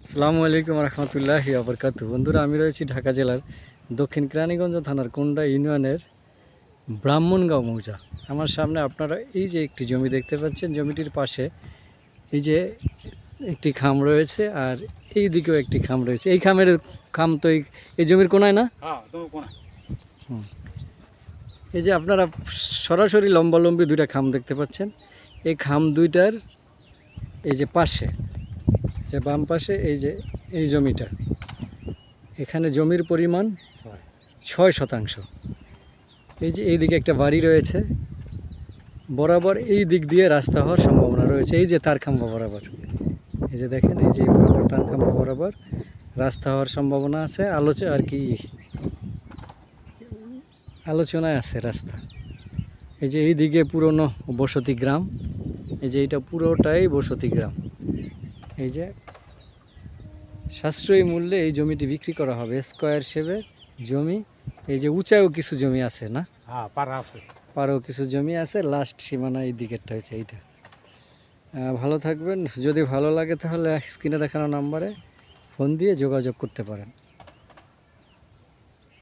আসসালামু আলাইকুম রহমতুল্লাহি আবরকাতু। বন্ধুরা, আমি রয়েছি ঢাকা জেলার দক্ষিণ কেরানীগঞ্জ থানার কোন্ডা ইউনিয়নের ব্রাহ্মণগাঁও মৌজা। আমার সামনে আপনারা এই যে একটি জমি দেখতে পাচ্ছেন, জমিটির পাশে এই যে একটি খাম রয়েছে আর এই দিকেও একটি খাম রয়েছে। এই খামের খাম তো এই জমির কোনায় না? হুম। এই যে আপনারা সরাসরি লম্বালম্বি দুইটা খাম দেখতে পাচ্ছেন। এই খাম দুইটার এই যে পাশে, যে বাম পাশে এই জমিটা, এখানে জমির পরিমাণ 6 শতাংশ। এই যে এইদিকে একটা বাড়ি রয়েছে, বরাবর এই দিক দিয়ে রাস্তা হওয়ার সম্ভাবনা রয়েছে। এই যে তার খাম্বা বরাবর, এই যে দেখেন, এই যে বরাবর তার খাম্বা বরাবর রাস্তা হওয়ার সম্ভাবনা আছে। আলোচনায় আছে রাস্তা। এই যে এইদিকে পুরনো বসতি গ্রাম, এই যে এইটা পুরোটাই বসতি গ্রাম। এই যে সাশ্রয়ী মূল্যে এই জমিটি বিক্রি করা হবে, স্কয়ার শেপে জমি। এই যে উঁচাও কিছু জমি আছে না? হ্যাঁ, পাড়া আছে, পারও কিছু জমি আছে। লাস্ট সীমানা এই দিকেরটা হয়েছে এইটা। ভালো থাকবেন। যদি ভালো লাগে তাহলে স্ক্রিনে দেখানো নাম্বারে ফোন দিয়ে যোগাযোগ করতে পারেন।